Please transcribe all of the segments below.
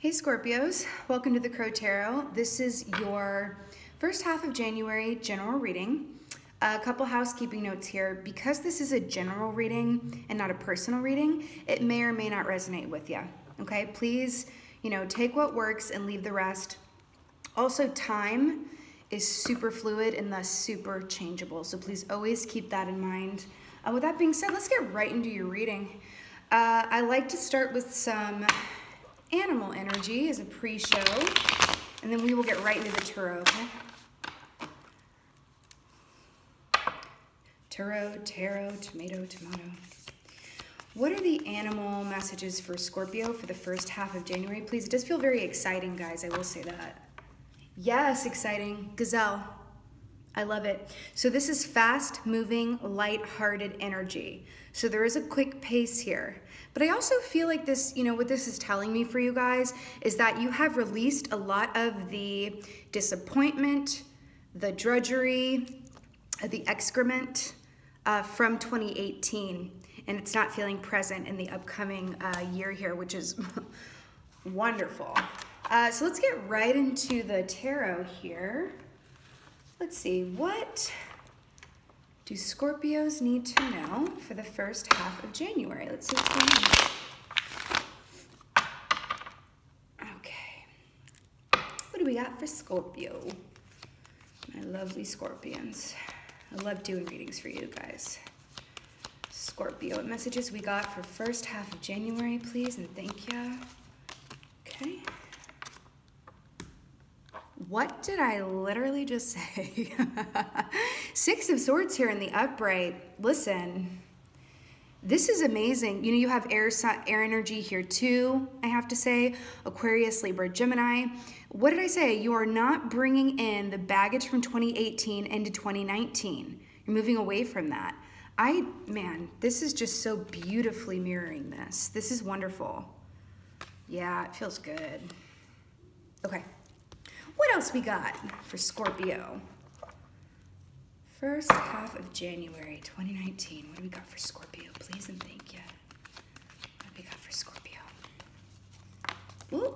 Hey Scorpios, welcome to the Crow Tarot. This is your first half of January general reading. A couple housekeeping notes here. Because this is a general reading and not a personal reading, it may or may not resonate with you. Okay, please, take what works and leave the rest. Also, time is super fluid and thus super changeable, so please always keep that in mind. With that being said, let's get right into your reading. I like to start with some animal energy as a pre-show, and then we will get right into the tarot, okay? Tarot, tomato. What are the animal messages for Scorpio for the first half of January, please? It does feel very exciting, guys, I will say that. Yes, exciting. Gazelle. I love it. So this is fast-moving, light-hearted energy. So there is a quick pace here. But I also feel like this, what this is telling me for you guys is that you have released a lot of the disappointment, the drudgery, the excrement from 2018. And it's not feeling present in the upcoming year here, which is wonderful. So let's get right into the tarot here. Let's see, what do Scorpios need to know for the first half of January? Let's see what's going on. Okay. What do we got for Scorpio? My lovely Scorpions. I love doing readings for you guys. Scorpio, what messages we got for first half of January, please, and thank you. Okay. What did I literally just say? Six of Swords here in the upright. Listen, this is amazing. You have air energy here too, I have to say. Aquarius, Libra, Gemini. What did I say? You are not bringing in the baggage from 2018 into 2019. You're moving away from that. Man, this is just so beautifully mirroring this. This is wonderful. Yeah, it feels good. Okay. What else we got for Scorpio? First half of January 2019. What do we got for Scorpio? Please and thank you. What do we got for Scorpio? Ooh.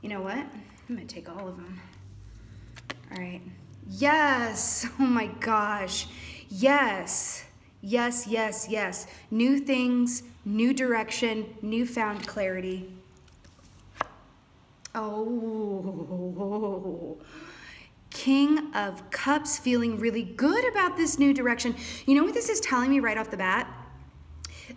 You know what? I'm going to take all of them. All right. Yes. Oh my gosh. Yes. Yes. New things, new direction, newfound clarity. Oh, King of Cups, feeling really good about this new direction. You know what this is telling me right off the bat?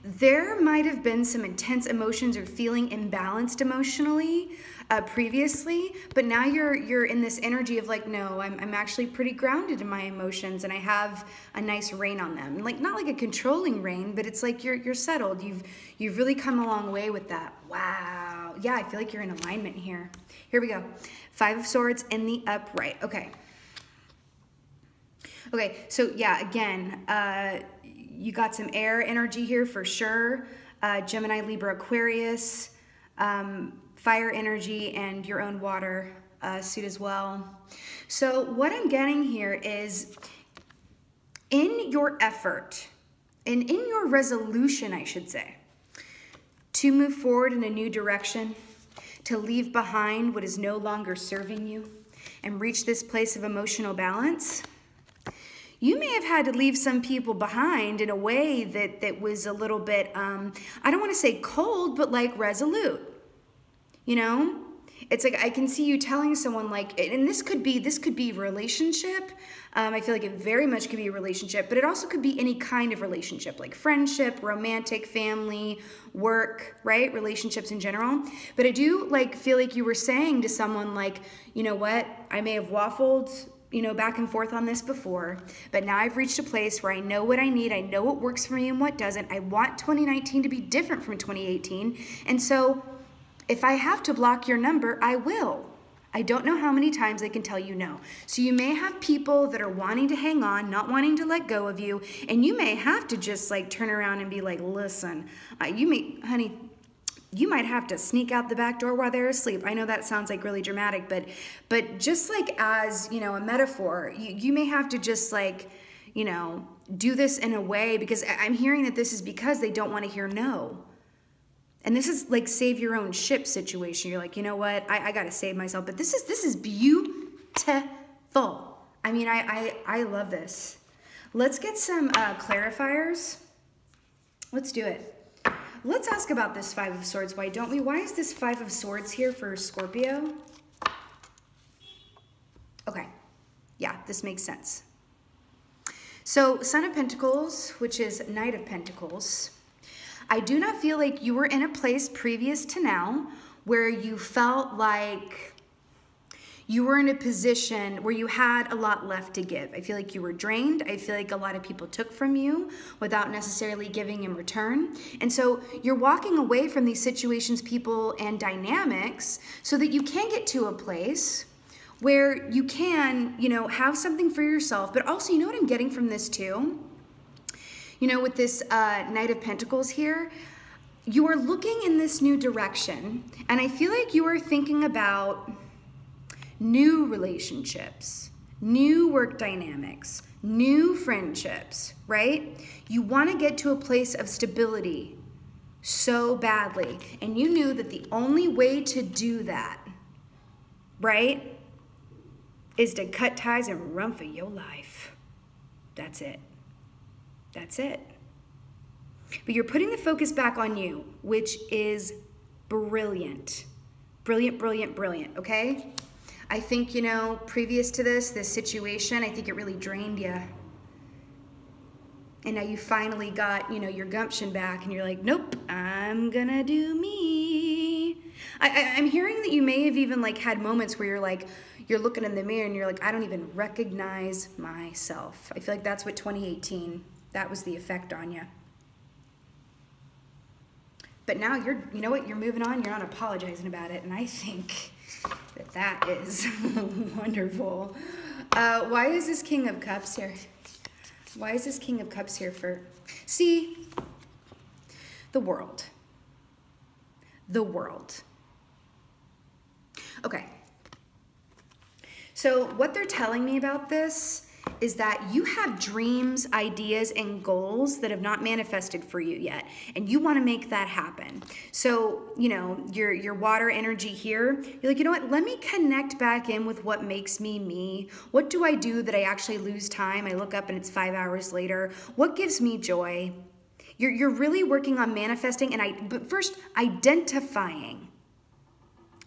There might have been some intense emotions or feeling imbalanced emotionally previously, but now you're in this energy of like, no, I'm actually pretty grounded in my emotions and I have a nice rein on them. Like, not like a controlling rein, but it's like you're settled. You've really come a long way with that. Wow. Yeah, I feel like you're in alignment here. Here we go. Five of Swords in the upright. Okay. Okay, so yeah, again, you got some air energy here for sure. Gemini, Libra, Aquarius, fire energy, and your own water suit as well. So what I'm getting here is in your effort, and in your resolution, I should say, to move forward in a new direction, to leave behind what is no longer serving you, and reach this place of emotional balance, you may have had to leave some people behind in a way that was a little bit, I don't want to say cold, but like resolute. It's like I can see you telling someone like, and this could be relationship. I feel like it very much could be a relationship, but it also could be any kind of relationship, like friendship, romantic, family, work, right? Relationships in general. But I do feel like you were saying to someone like, you know what? I may have waffled, back and forth on this before, but now I've reached a place where I know what I need. I know what works for me and what doesn't. I want 2019 to be different from 2018. And so if I have to block your number, I will. I don't know how many times I can tell you no. So you may have people that are wanting to hang on, not wanting to let go of you, and you may have to just turn around and be like, listen, honey, you might have to sneak out the back door while they're asleep. I know that sounds like really dramatic, but just as, a metaphor, you may have to just do this in a way, because I'm hearing that this is because they don't want to hear no. And this is like save your own ship situation. You're like, you know what? I got to save myself. But this is beautiful. I mean, I love this. Let's get some clarifiers. Let's do it. Let's ask about this Five of Swords. Why don't we? Why is this Five of Swords here for Scorpio? Okay. Yeah, this makes sense. So Son of Pentacles, which is Knight of Pentacles. I do not feel like you were in a place previous to now where you felt like you were in a position where you had a lot left to give. I feel like you were drained. I feel like a lot of people took from you without necessarily giving in return. And so you're walking away from these situations, people, and dynamics so that you can get to a place where you can, you know, have something for yourself. But also, you know what I'm getting from this too? You know, with this Knight of Pentacles here, you are looking in this new direction. And I feel like you are thinking about new relationships, new work dynamics, new friendships, right? You want to get to a place of stability so badly. And you knew that the only way to do that, right, is to cut ties and run for your life. That's it. That's it. But you're putting the focus back on you, which is brilliant. Brilliant, brilliant, brilliant, okay? I think, you know, previous to this situation, I think it really drained you. And now you finally got, you know, your gumption back and you're like, nope, I'm gonna do me. I'm hearing that you may have even like had moments where you're like, you're looking in the mirror and you're like, I don't even recognize myself. I feel like that's what 2018, that was the effect on you. But now you're, you know what, you're moving on, you're not apologizing about it. And I think that is wonderful. Why is this King of Cups here? Why is this King of Cups here for? See, the world. The world. Okay. So what they're telling me about this is that you have dreams, ideas, and goals that have not manifested for you yet, and you want to make that happen. So, you know, your water energy here, you're like, you know what, let me connect back in with what makes me me. What do I do that I actually lose time? I look up and it's 5 hours later. What gives me joy? You're really working on manifesting, but first identifying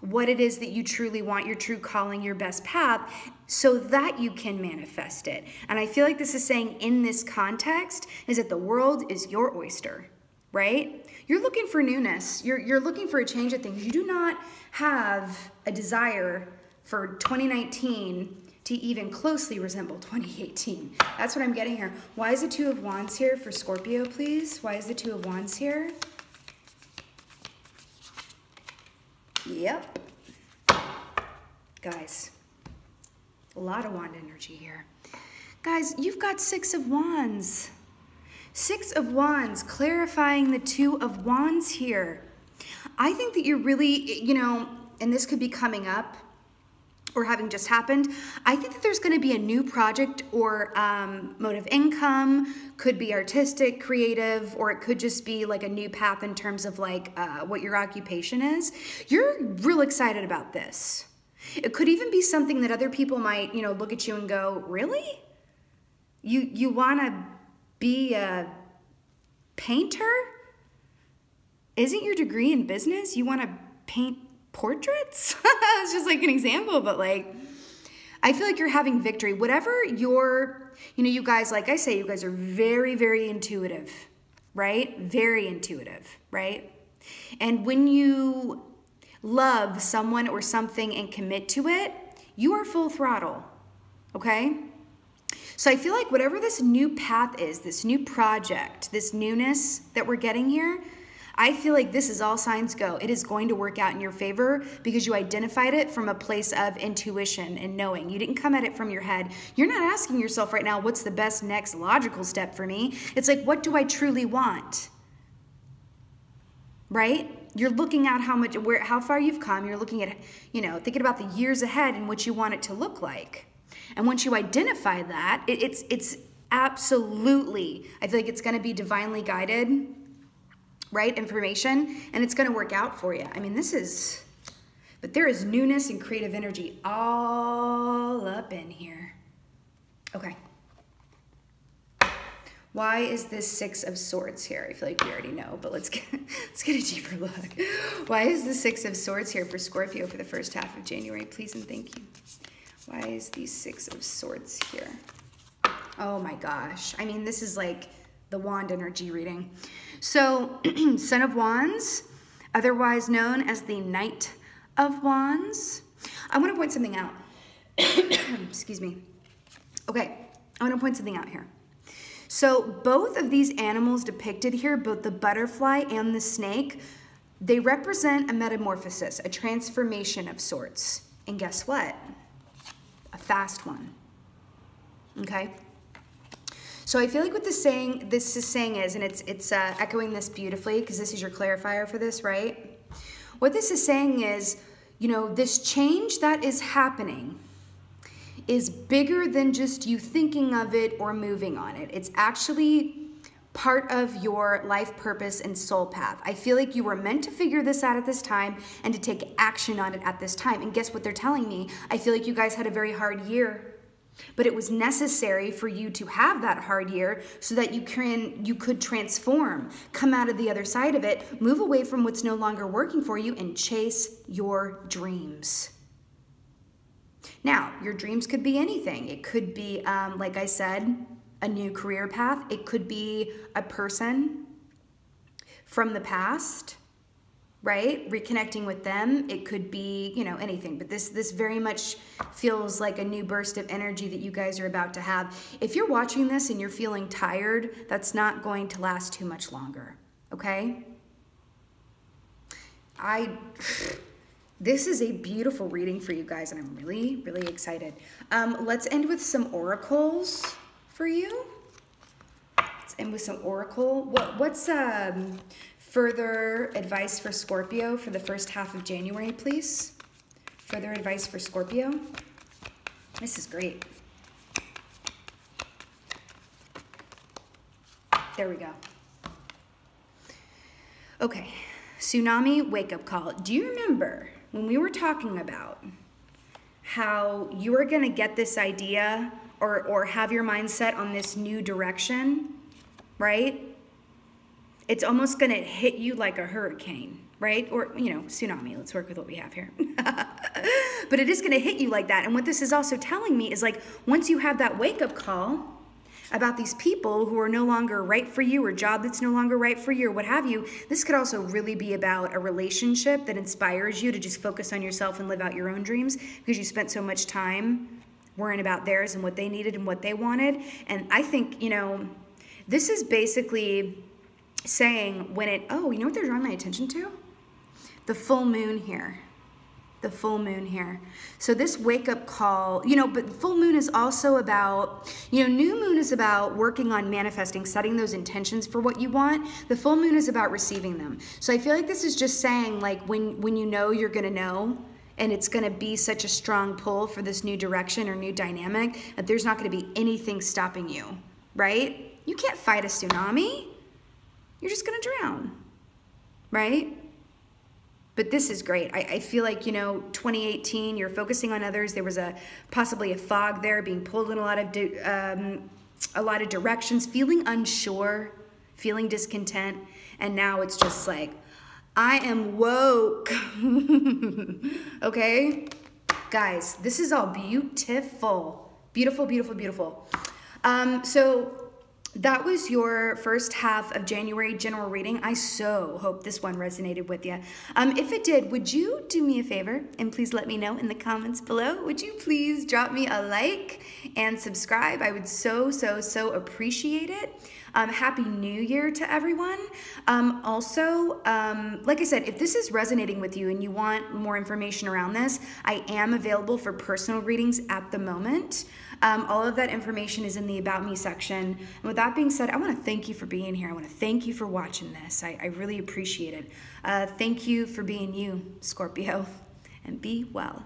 what it is that you truly want, your true calling, your best path, so that you can manifest it. And I feel like this is saying in this context is that the world is your oyster, right? You're looking for newness. You're looking for a change of things. You do not have a desire for 2019 to even closely resemble 2018. That's what I'm getting here. Why is the Two of Wands here for Scorpio, please? Why is the Two of Wands here? Yep. Guys, a lot of wand energy here. Guys, you've got Six of Wands. Six of Wands, clarifying the Two of Wands here. I think that you're really, you know, and this could be coming up or having just happened. I think that there's going to be a new project or mode of income, could be artistic, creative, or it could just be like a new path in terms of like what your occupation is. You're real excited about this. It could even be something that other people might, you know, look at you and go, really? You want to be a painter? Isn't your degree in business? You want to paint portraits? It's just like an example, but like, I feel like you're having victory. Whatever your, you know, you guys, like I say, you guys are very, very intuitive, right? Very intuitive, right? And when you love someone or something and commit to it, you are full throttle, okay? So I feel like whatever this new path is, this new project, this newness that we're getting here, I feel like this is all signs go. It is going to work out in your favor because you identified it from a place of intuition and knowing. You didn't come at it from your head. You're not asking yourself right now, what's the best next logical step for me? It's like, what do I truly want? Right? You're looking at how far you've come. You're looking at, you know, thinking about the years ahead and what you want it to look like. And once you identify that, it's absolutely, I feel like it's going to be divinely guided. right, information, and it's gonna work out for you. I mean, but there is newness and creative energy all up in here. Okay. Why is this Six of Swords here? I feel like we already know, but let's get a deeper look. Why is the Six of Swords here for Scorpio for the first half of January? Please and thank you. Why is the Six of Swords here? Oh my gosh. I mean, this is like the wand energy reading. So, Son of Wands, otherwise known as the Knight of Wands. I want to point something out. Excuse me. Okay, I want to point something out here. So both of these animals depicted here, both the butterfly and the snake, they represent a metamorphosis, a transformation of sorts. And guess what? A fast one. Okay? So I feel like what this is saying is, and it's echoing this beautifully because this is your clarifier for this, right? What this is saying is, you know, this change that is happening is bigger than just you thinking of it or moving on it. It's actually part of your life purpose and soul path. I feel like you were meant to figure this out at this time and to take action on it at this time. And guess what they're telling me? I feel like you guys had a very hard year, but it was necessary for you to have that hard year so that you could transform, come out of the other side of it, move away from what's no longer working for you, and chase your dreams. Now, your dreams could be anything. It could be, like I said, a new career path. It could be a person from the past, right? Reconnecting with them. It could be, you know, anything. But this very much feels like a new burst of energy that you guys are about to have. If you're watching this and you're feeling tired, that's not going to last too much longer, okay? This is a beautiful reading for you guys, and I'm really, really excited. Let's end with some oracles for you. Let's end with some oracle. What's further advice for Scorpio for the first half of January, please? Further advice for Scorpio. This is great. There we go. Okay, tsunami wake-up call. Do you remember when we were talking about how you are going to get this idea or have your mindset on this new direction, right? It's almost going to hit you like a hurricane, right? Or, you know, tsunami. Let's work with what we have here. But it is going to hit you like that. And what this is also telling me is, like, once you have that wake-up call about these people who are no longer right for you, or job that's no longer right for you, or what have you, this could also really be about a relationship that inspires you to just focus on yourself and live out your own dreams because you spent so much time worrying about theirs and what they needed and what they wanted. And I think, you know, this is basically saying when you know what they're drawing my attention to? The full moon here. The full moon here. So this wake-up call, you know, but full moon is also about, you know, new moon is about working on manifesting, setting those intentions for what you want. The full moon is about receiving them. So I feel like this is just saying, like, when you know, you're going to know, and it's going to be such a strong pull for this new direction or new dynamic that there's not going to be anything stopping you, right? You can't fight a tsunami. You're just going to drown, right? But this is great. I feel like, you know, 2018, you're focusing on others. There was possibly a fog there, being pulled in a lot of directions, feeling unsure, feeling discontent. And now it's just like, I am woke. Okay? Guys, this is all beautiful. Beautiful, beautiful, beautiful. So that was your first half of January general reading. I so hope this one resonated with you. If it did, would you do me a favor and please let me know in the comments below? Would you please drop me a like and subscribe? I would so, so, so appreciate it. Happy New Year to everyone. Also, like I said, if this is resonating with you and you want more information around this, I am available for personal readings at the moment. All of that information is in the About Me section. And with that being said, I want to thank you for being here. I want to thank you for watching this. I really appreciate it. Thank you for being you, Scorpio, and be well.